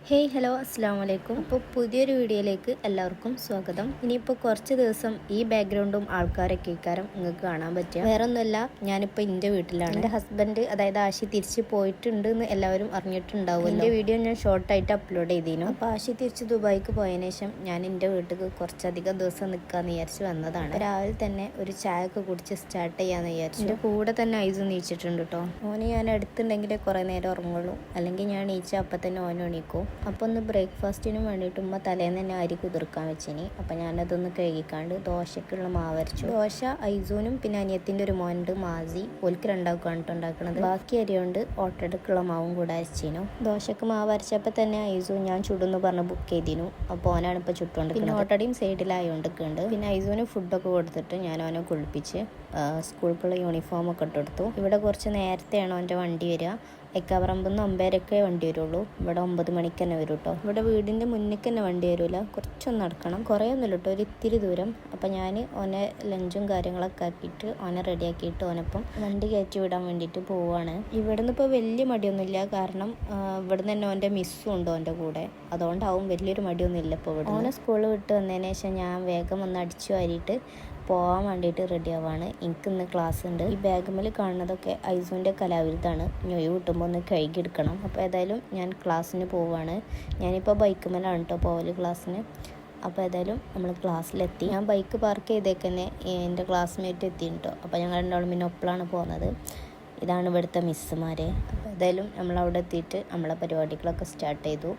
Hey hello അസ്സാം വലൈക്കും. അപ്പോൾ പുതിയൊരു വീഡിയോയിലേക്ക് എല്ലാവർക്കും സ്വാഗതം. ഇനിയിപ്പോൾ കുറച്ച് ദിവസം ഈ ബാക്ക്ഗ്രൗണ്ടും ആൾക്കാരൊക്കെ ഇക്കാരം നിങ്ങൾക്ക് കാണാൻ പറ്റുക വേറെ ഒന്നുമല്ല, ഞാനിപ്പോൾ എൻ്റെ വീട്ടിലാണ്. എൻ്റെ ഹസ്ബൻഡ് അതായത് ആശി തിരിച്ച് പോയിട്ടുണ്ട് എന്ന് എല്ലാവരും അറിഞ്ഞിട്ടുണ്ടാവും. എൻ്റെ വീഡിയോ ഞാൻ ഷോർട്ടായിട്ട് അപ്ലോഡ് ചെയ്തിരുന്നു. അപ്പോൾ ആശി തിരിച്ച് ദുബായിക്ക് പോയതിനു ശേഷം ഞാൻ എൻ്റെ വീട്ടിൽ കുറച്ചധികം ദിവസം നിൽക്കാമെന്ന് വിചാരിച്ച് വന്നതാണ്. രാവിലെ തന്നെ ഒരു ചായ ഒക്കെ കുടിച്ച് സ്റ്റാർട്ട് ചെയ്യാമെന്ന് വിചാരിച്ചു. എൻ്റെ കൂടെ തന്നെ ഐസ് നീച്ചിട്ടുണ്ട് കേട്ടോ. ഓന് ഞാൻ അടുത്തുണ്ടെങ്കിലേ കുറേ നേരം ഉറങ്ങുള്ളൂ, അല്ലെങ്കിൽ ഞാൻ നീച്ച അപ്പം തന്നെ ഓൻ എണീക്കും. അപ്പോൾ ഒന്ന് ബ്രേക്ക്ഫാസ്റ്റിനും വേണ്ടിയിട്ട് ഉമ്മ തലേന്ന് തന്നെ അരി കുതിർക്കാൻ വെച്ചിനി. അപ്പം ഞാനതൊന്ന് കഴുകിക്കാണ്ട് ദോശക്കുള്ള മാവരച്ചു. ദോശ ഐസൂനും പിന്നെ അനിയത്തിൻ്റെ ഒരു മോനുണ്ട് മാസി, ഓൽക്ക് രണ്ടാൾക്കാണ് ഉണ്ടാക്കുന്നത്. ബാക്കി അരി കൊണ്ട് ഓട്ടടക്കുള്ള മാവും കൂടെ അരച്ചിനു. ദോശക്ക് മാവ് അരച്ചപ്പോൾ തന്നെ ഐസു ഞാൻ ചുടുന്ന് പറഞ്ഞ് ബുക്ക് ചെയ്തിരുന്നു. അപ്പോൾ ഓനാണ് ഇപ്പോൾ ചുട്ടുകൊണ്ട് പിന്നെ ഓട്ടടയും സൈഡിലായോണ്ടിക്കുന്നുണ്ട്. പിന്നെ ഐസുവിന് ഫുഡൊക്കെ കൊടുത്തിട്ട് ഞാൻ ഓനെ കുളിപ്പിച്ച് സ്കൂളിലേക്കുള്ള യൂണിഫോമൊക്കെ ഇട്ടെടുത്തു. ഇവിടെ കുറച്ച് നേരത്തെയാണ് അവൻ്റെ വണ്ടി വരിക. എക്കാപറമ്പിൽ നിന്ന് 9:30 വണ്ടി വരുള്ളൂ. ഇവിടെ 9 മണിക്ക് തന്നെ വരും കേട്ടോ. ഇവിടെ വീടിൻ്റെ മുന്നിലേക്ക് തന്നെ വണ്ടി വരില്ല, കുറച്ചൊന്ന് നടക്കണം. കുറേ ഒന്നുമില്ല കേട്ടോ, ഒരു ഇത്തിരി ദൂരം. അപ്പം ഞാൻ ഓനെ ലഞ്ചും കാര്യങ്ങളൊക്കെ ആക്കിയിട്ട് ഓനെ റെഡിയാക്കിയിട്ട് ഓനപ്പം വണ്ടി കയറ്റി വിടാൻ വേണ്ടിയിട്ട് പോവുകയാണ്. ഇവിടെ നിന്ന് ഇപ്പോൾ വലിയ മടിയൊന്നുമില്ല, കാരണം ഇവിടെ നിന്ന് തന്നെ ഓൻ്റെ മിസ്സും ഉണ്ട് ഓൻ്റെ കൂടെ. അതുകൊണ്ടാവും വലിയൊരു മടിയൊന്നുമില്ല ഇപ്പോൾ ഇവിടെ. ഓനെ സ്കൂളിൽ വിട്ട് വന്നതിന് ശേഷം ഞാൻ വേഗം ഒന്ന് അടിച്ചു വാരിയിട്ട് പോകാൻ വേണ്ടിയിട്ട് റെഡി ആവാണ്. എനിക്കിന്ന് ക്ലാസ് ഉണ്ട്. ഈ ബാഗുമ്മൽ കാണുന്നതൊക്കെ ഐസുവിൻ്റെ കലാവിരുദ്ധാണ്. ഞൊയ് കിട്ടുമ്പോൾ ഒന്ന് കഴുകിയെടുക്കണം. അപ്പോൾ ഏതായാലും ഞാൻ ക്ലാസ്സിന് പോവുകയാണ്. ഞാനിപ്പോൾ ബൈക്കുമ്മലാണ് കേട്ടോ പോവൽ ക്ലാസ്സിന്. അപ്പോൾ ഏതായാലും നമ്മൾ ക്ലാസ്സിലെത്തി. ഞാൻ ബൈക്ക് പാർക്ക് ചെയ്തേക്കന്നെ എൻ്റെ ക്ലാസ്മേറ്റ് എത്തി കേട്ടോ. അപ്പോൾ ഞങ്ങൾ രണ്ടാളും പിന്നെ ഒപ്പളാണ് പോകുന്നത്. ഇതാണ് ഇവിടുത്തെ മിസ്സുമാരെ. അപ്പോൾ ഏതായാലും നമ്മളവിടെ എത്തിയിട്ട് നമ്മളെ പരിപാടികളൊക്കെ സ്റ്റാർട്ട് ചെയ്തു.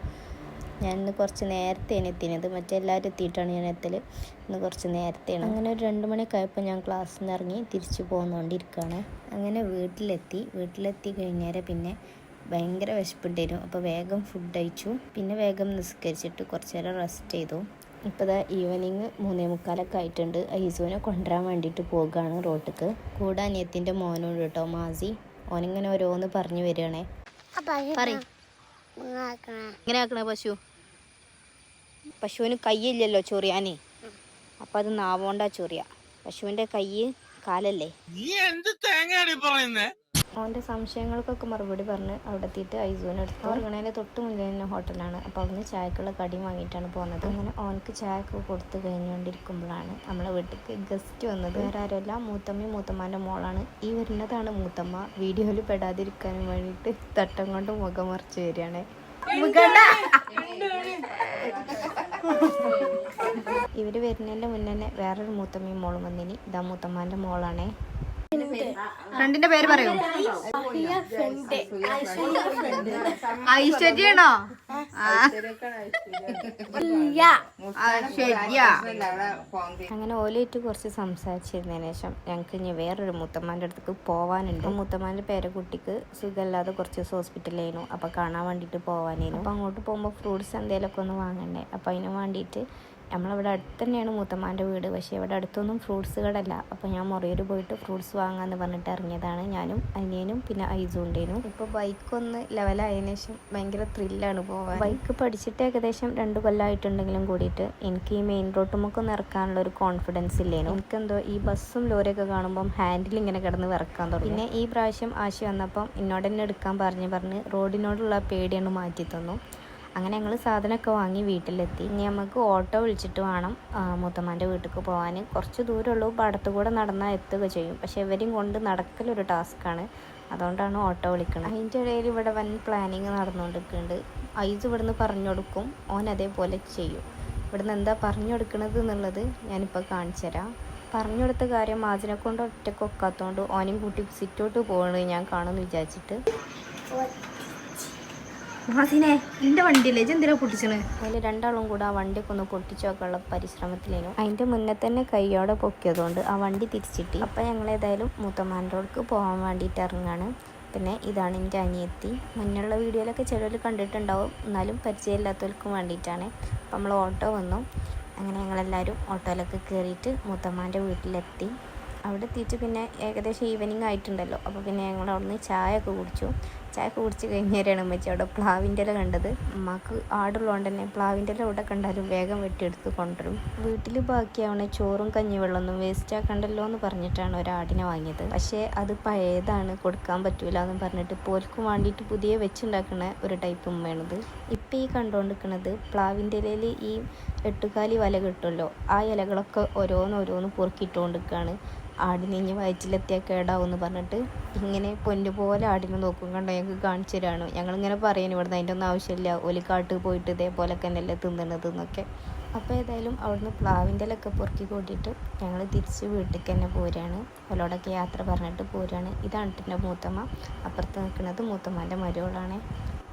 ഞാനിന്ന് കുറച്ച് നേരത്തെയാണ് എത്തിയത്, മറ്റെല്ലാവരും എത്തിയിട്ടാണ് ഞാൻ എത്തല്. ഇന്ന് കുറച്ച് നേരത്തെയാണ്. അങ്ങനെ ഒരു 2 മണിയൊക്കെ ആയപ്പോൾ ഞാൻ ക്ലാസ്സിൽ നിന്ന് ഇറങ്ങി തിരിച്ചു പോകുന്നോണ്ടിരിക്കുകയാണ്. അങ്ങനെ വീട്ടിലെത്തി കഴിഞ്ഞേരം പിന്നെ ഭയങ്കര വിശപ്പുണ്ടായിരുന്നു. അപ്പോൾ വേഗം ഫുഡ് കഴിച്ചു. പിന്നെ വേഗം നിസ്കരിച്ചിട്ട് കുറച്ച് നേരം റെസ്റ്റ് ചെയ്തു. ഇപ്പോൾ ഈവനിങ് 3:45 ആയിട്ടുണ്ട്. ഐസുവിനെ കൊണ്ടുവരാൻ വേണ്ടിയിട്ട് പോകുകയാണ് റോട്ടിക്ക്. കൂടെ അനിയത്തിൻ്റെ മോനുണ്ട് കേട്ടോ, മാസി. ഓനിങ്ങനെ ഓരോന്ന് പറഞ്ഞു വരികയാണേ. ഇങ്ങനെ ആക്കണ പശുവിന് കയ്യില്ലല്ലോ ചൊറിയാനേ, അപ്പം അത് നാവോണ്ടാ ചൊറിയ. പശുവിൻ്റെ കൈ കാലല്ലേ. അവൻ്റെ സംശയങ്ങൾക്കൊക്കെ മറുപടി പറഞ്ഞ് അവിടെ എത്തിയിട്ട് ഐസുവിനെ എടുത്തു. ഇറങ്ങണേൻ്റെ തൊട്ട് മുന്നിൽ തന്നെ ഹോട്ടലാണ്. അപ്പോൾ അവിടുന്ന് ചായക്കുള്ള കടി വാങ്ങിയിട്ടാണ് പോകുന്നത്. അങ്ങനെ ഓനക്ക് ചായക്ക് കൊടുത്ത് കഴിഞ്ഞുകൊണ്ടിരിക്കുമ്പോഴാണ് നമ്മളെ വീട്ടിലേക്ക് ഗസ്റ്റ് വന്നത്. വേറെ ആരുമല്ല, മൂത്തമ്മൻ്റെ മോളാണ്. ഈ വരുന്നതാണ് മൂത്തമ്മ. വീഡിയോയിൽ പെടാതിരിക്കാനും വേണ്ടിയിട്ട് തട്ടം കൊണ്ട് മുഖം മറിച്ച് വരികയാണ്. ഇവര് വരുന്നതിൻ്റെ മുന്നേ തന്നെ വേറൊരു മൂത്തമ്മയും മോളും വന്നിനി. ഇതാ മൂത്തമ്മാൻ്റെ മോളാണേ. ഫ്രണ്ടിന്റെ പേര് പറയൂ. ഐശ്വര്യാണോ? അങ്ങനെ ഓലേറ്റ് കുറച്ച് സംസാരിച്ചിരുന്നതിന് ശേഷം ഞങ്ങൾക്ക് ഇനി വേറൊരു മുത്തമ്മാൻ്റെ അടുത്തേക്ക് പോവാനുണ്ട്. മുത്തമ്മാൻ്റെ പേരക്കുട്ടിക്ക് സുഖമില്ലാതെ കുറച്ച് ദിവസം ഹോസ്പിറ്റലായിരുന്നു. അപ്പോൾ കാണാൻ വേണ്ടിയിട്ട് പോവാനായിരുന്നു. അപ്പോൾ അങ്ങോട്ട് പോകുമ്പോൾ ഫ്രൂട്ട്സ് എന്തെങ്കിലുമൊക്കെ ഒന്ന് വാങ്ങണ്ടേ. അപ്പോൾ അതിന് വേണ്ടിയിട്ട് നമ്മളിവിടെ അടുത്ത് തന്നെയാണ് മൂത്തമ്മാൻ്റെ വീട്. പക്ഷേ ഇവിടെ അടുത്തൊന്നും ഫ്രൂട്ട്സ് കടല്ല. അപ്പോൾ ഞാൻ മുറിയൂർ പോയിട്ട് ഫ്രൂട്ട്സ് വാങ്ങാമെന്ന് പറഞ്ഞിട്ട് ഇറങ്ങിയതാണ്. ഞാനും അനിയനും പിന്നെ ഐസുണ്ടേനും. ഇപ്പോൾ ബൈക്കൊന്ന് ലെവലായതിനു ശേഷം ഭയങ്കര ത്രില്ലാണ് പോവാൻ. ബൈക്ക് പഠിച്ചിട്ട് ഏകദേശം 2 കൊല്ലമായിട്ടുണ്ടെങ്കിലും കൂടിയിട്ട് എനിക്ക് ഈ മെയിൻ റോട്ടുമൊക്കെ ഒന്ന് ഇറക്കാനുള്ള ഒരു കോൺഫിഡൻസ് ഇല്ലേനു. എനിക്കെന്തോ ഈ ബസ്സും ലോറിയൊക്കെ കാണുമ്പം ഹാൻഡിൽ ഇങ്ങനെ കിടന്ന് വിറക്കാൻ തുടങ്ങി. പിന്നെ ഈ പ്രാവശ്യം ആശി വന്നപ്പം എന്നോട് തന്നെ എടുക്കാൻ പറഞ്ഞ് റോഡിനോടുള്ള പേടിയാണ് മാറ്റി തന്നു. അങ്ങനെ ഞങ്ങൾ സാധനമൊക്കെ വാങ്ങി വീട്ടിലെത്തി. ഇനി നമുക്ക് ഓട്ടോ വിളിച്ചിട്ട് വേണം മൂത്തമ്മാൻ്റെ വീട്ടിലേക്ക് പോകാൻ. കുറച്ച് ദൂരമുള്ളൂ. പടത്തു കൂടെ നടന്നാൽ എത്തുക ചെയ്യും. പക്ഷേ ഇവരെയും കൊണ്ട് നടക്കലൊരു ടാസ്ക്കാണ്. അതുകൊണ്ടാണ് ഓട്ടോ വിളിക്കുന്നത്. അതിൻ്റെ ഇടയിൽ ഇവിടെ വൻ പ്ലാനിങ് നടന്നുകൊണ്ടിരിക്കുന്നുണ്ട്. ഐസ് ഇവിടുന്ന് പറഞ്ഞു കൊടുക്കും, ഓൻ അതേപോലെ ചെയ്യും. ഇവിടുന്ന് എന്താ പറഞ്ഞു കൊടുക്കുന്നത് എന്നുള്ളത് ഞാനിപ്പോൾ കാണിച്ചു തരാം. പറഞ്ഞു കൊടുത്ത കാര്യം മാജിനെ കൊണ്ട് ഒറ്റയ്ക്ക് ഒക്കാത്തതുകൊണ്ട് ഓനെയും കൂട്ടി സിറ്റോട്ട് പോകുന്നത് ഞാൻ കാണുമെന്ന് വിചാരിച്ചിട്ട്. മാസിനെ എൻ്റെ വണ്ടിയില്ലേ എന്തിനാ പൊട്ടിച്ചത്? അതിൽ രണ്ടാളും കൂടെ ആ വണ്ടിയൊക്കെ ഒന്ന് പൊട്ടിച്ചു വെക്കാനുള്ള പരിശ്രമത്തിലേനു. അതിൻ്റെ മുന്നേ തന്നെ കൈയോടെ പൊക്കിയതുകൊണ്ട് ആ വണ്ടി തിരിച്ചിട്ടി. അപ്പം ഞങ്ങൾ ഏതായാലും മൂത്തമ്മാൻ്റെ റോഡിലേക്ക് പോകാൻ വേണ്ടിയിട്ട് ഇറങ്ങാണ്. പിന്നെ ഇതാണ് എൻ്റെ അനിയത്തി. മുന്നുള്ള വീഡിയോയിലൊക്കെ ചിലർ കണ്ടിട്ടുണ്ടാവും, എന്നാലും പരിചയമില്ലാത്തവർക്കും വേണ്ടിയിട്ടാണ്. അപ്പം നമ്മൾ ഓട്ടോ വന്നു. അങ്ങനെ ഞങ്ങളെല്ലാവരും ഓട്ടോയിലൊക്കെ കയറിയിട്ട് മൂത്തമ്മാൻ്റെ വീട്ടിലെത്തി. അവിടെ എത്തിയിട്ട് പിന്നെ ഏകദേശം ഈവനിങ് ആയിട്ടുണ്ടല്ലോ. അപ്പോൾ പിന്നെ ഞങ്ങൾ അവിടുന്ന് ചായ ഒക്കെ കുടിച്ചു. ചായ കുടിച്ച് കഴിഞ്ഞേരാണ് ഉമ്മച്ചി അവിടെ പ്ലാവിൻ്റെ ഇല കണ്ടത്. അമ്മക്ക് ആടുള്ളതുകൊണ്ട് തന്നെ പ്ലാവിൻ്റെ ഇല എവിടെ കണ്ടാലും വേഗം വെട്ടിയെടുത്ത് കൊണ്ടുവരും. വീട്ടിൽ ബാക്കിയാവണ ചോറും കഞ്ഞിവെള്ളമൊന്നും വേസ്റ്റ് ആക്കണ്ടല്ലോ എന്ന് പറഞ്ഞിട്ടാണ് ഒരാടിനെ വാങ്ങിയത്. പക്ഷേ അത് പഴയതാണ്, കൊടുക്കാൻ പറ്റൂല എന്ന് പറഞ്ഞിട്ട് പോൽക്കും വേണ്ടിയിട്ട് പുതിയ വെച്ചുണ്ടാക്കുന്ന ഒരു ടൈപ്പ് ഉമ്മയാണിത്. ഇപ്പം ഈ കണ്ടുകൊണ്ടിരിക്കുന്നത് പ്ലാവിൻ്റെ ഇലയിൽ ഈ എട്ടുകാലി വല കിട്ടുമല്ലോ, ആ ഇലകളൊക്കെ ഓരോന്നോരോന്ന് പൊറുക്കിയിട്ടുകൊണ്ടിരിക്കുകയാണ്. ആടിന് ഇനി വയറ്റിലെത്തിയാൽ കേടാവുമെന്ന് പറഞ്ഞിട്ട് ഇങ്ങനെ പൊന്നുപോലെ ആടിനെ നോക്കും. കണ്ടോ, ഞങ്ങൾക്ക് കാണിച്ചു തരാണ്. ഞങ്ങളിങ്ങനെ പറയുന്നു ഇവിടുന്ന് അതിൻ്റെ ഒന്നും ആവശ്യമില്ല, ഒരു കാട്ട് പോയിട്ട് ഇതേപോലൊക്കെ തന്നെയല്ലേ തിന്നണത് എന്നൊക്കെ. അപ്പോൾ ഏതായാലും അവിടുന്ന് പ്ലാവിൻ്റെ ഇലയൊക്കെ പൊറുക്കി കൂട്ടിയിട്ട് ഞങ്ങൾ തിരിച്ച് വീട്ടിലേക്ക് തന്നെ പോരുകയാണ്. അവളോടൊക്കെ യാത്ര പറഞ്ഞിട്ട് പോരുകയാണ്. ഇതാണ് എൻ്റെ മൂത്തമ്മ, അപ്പുറത്ത് നിൽക്കുന്നത് മൂത്തമ്മൻ്റെ മരുമകളാണ്.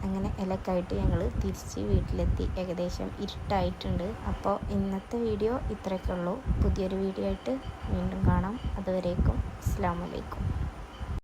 അങ്ങനെ ഇലക്കായിട്ട് ഞങ്ങൾ തിരിച്ച് വീട്ടിലെത്തി. ഏകദേശം ഇരുട്ടായിട്ടുണ്ട്. അപ്പോൾ ഇന്നത്തെ വീഡിയോ ഇത്രയൊക്കെ ഉള്ളൂ. പുതിയൊരു വീഡിയോ ആയിട്ട് വീണ്ടും കാണാം. അതുവരേക്കും അസ്സലാമു അലൈക്കും.